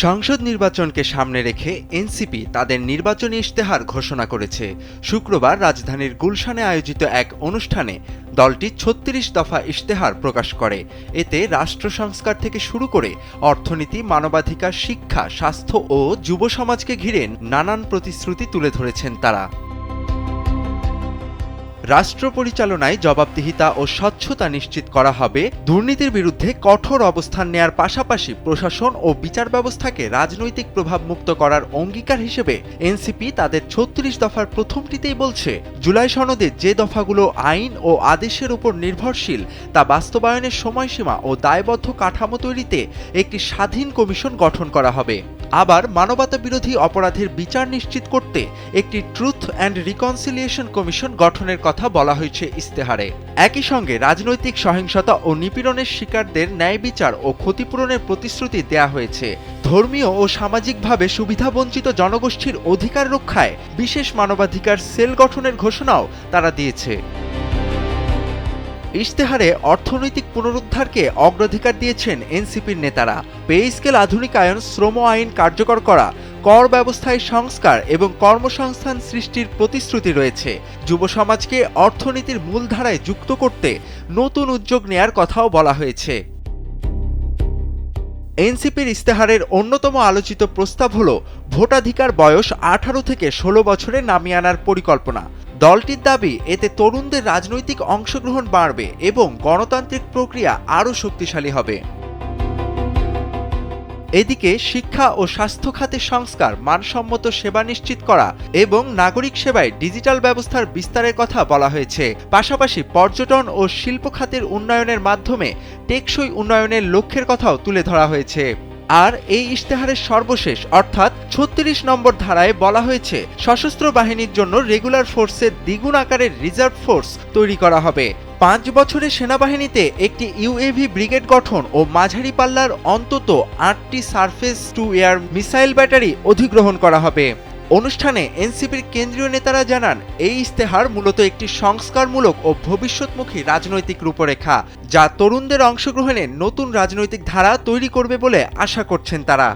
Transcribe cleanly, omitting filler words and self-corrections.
সংসদ নির্বাচনকে সামনে রেখে এনসিপি তাদের নির্বাচনী ইশতেহার ঘোষণা করেছে। শুক্রবার রাজধানীর গুলশানে আয়োজিত এক অনুষ্ঠানে দলটি ৩৬ দফা ইশতেহার প্রকাশ করে। এতে রাষ্ট্র সংস্কার থেকে শুরু করে অর্থনীতি, মানবাধিকার, শিক্ষা, স্বাস্থ্য ও যুব সমাজকে ঘিরে নানান প্রতিশ্রুতি তুলে ধরেছেন তারা। রাষ্ট্র পরিচালনায় জবাবদিহিতা ও স্বচ্ছতা নিশ্চিত করা হবে, দুর্নীতির বিরুদ্ধে কঠোর অবস্থান নেয়ার পাশাপাশি প্রশাসন ও বিচার ব্যবস্থাকে রাজনৈতিক প্রভাব মুক্ত করার অঙ্গীকার হিসেবে এনসিপি তাদের ৩৬ দফার প্রথমটিতেই বলছে, জুলাই সনদে যে দফাগুলো আইন ও আদেশের উপর নির্ভরশীল তা বাস্তবায়নের সময়সীমা ও দায়বদ্ধ কাঠামো তৈরিতে একটি স্বাধীন কমিশন গঠন করা হবে। আবার মানবতা বিরোধী অপরাধের বিচার নিশ্চিত করতে একটি ট্রুথ অ্যান্ড রিকনসিলিয়েশন কমিশন গঠনের কথা বলা হয়েছে ইশতেহারে। একই সঙ্গে রাজনৈতিক সহিংসতা ও নিপীড়নের শিকারদের ন্যায় বিচার ও ক্ষতিপূরণের প্রতিশ্রুতি দেয়া হয়েছে। ধর্মীয় ও সামাজিকভাবে সুবিধাবঞ্চিত জনগোষ্ঠীর অধিকার রক্ষায় বিশেষ মানবাধিকার সেল গঠনের ঘোষণাও তারা দিয়েছে। ইশতেহারে অর্থনৈতিক পুনরুদ্ধারকে অগ্রাধিকার দিয়েছেন এনসিপির নেতারা। পে স্কেল আধুনিকায়ন, শ্রম আইন কার্যকর করা, কর ব্যবস্থায় সংস্কার এবং কর্মসংস্থান সৃষ্টির প্রতিশ্রুতি রয়েছে। যুব সমাজকে অর্থনীতির মূলধারায় যুক্ত করতে নতুন উদ্যোগ নেয়ার কথাও বলা হয়েছে। এনসিপির ইশতেহারের অন্যতম আলোচিত প্রস্তাব হল ভোটাধিকার বয়স ১৮ থেকে ১৬ বছরে নামিয়ে আনার পরিকল্পনা। দলটির দাবি, এতে তরুণদের রাজনৈতিক অংশগ্রহণ বাড়বে এবং গণতান্ত্রিক প্রক্রিয়া আরও শক্তিশালী হবে। এদিকে শিক্ষা ও স্বাস্থ্য খাতের সংস্কার, মানসম্মত সেবা নিশ্চিত করা এবং নাগরিক সেবায় ডিজিটাল ব্যবস্থার বিস্তারের কথা বলা হয়েছে। পাশাপাশি পর্যটন ও শিল্প খাতের উন্নয়নের মাধ্যমে টেকসই উন্নয়নের লক্ষ্যের কথাও তুলে ধরা হয়েছে। আর এই ইশতেহারের সর্বশেষ অর্থাৎ ৩৬ নম্বর ধারায় বলা হয়েছে, সশস্ত্র বাহিনীর জন্য রেগুলার ফোর্সের দ্বিগুণ আকারের রিজার্ভ ফোর্স তৈরি করা হবে। ৫ বছরের সেনাবাহিনীতে একটি ইউএভি ব্রিগেড গঠন ও মাঝারি পাল্লার অন্তত ৮টি surface two air missile battery অধিগ্রহণ করা হবে। অনুষ্ঠানে এনসিপির কেন্দ্রীয় নেতারা জানান, এই ইশতেহার মূলত একটি সংস্কারমূলক ও ভবিষ্যৎমুখী রাজনৈতিক রূপরেখা, যা তরুণদের অংশগ্রহণে নতুন রাজনৈতিক ধারা তৈরি করবে বলে আশা করছেন তারা।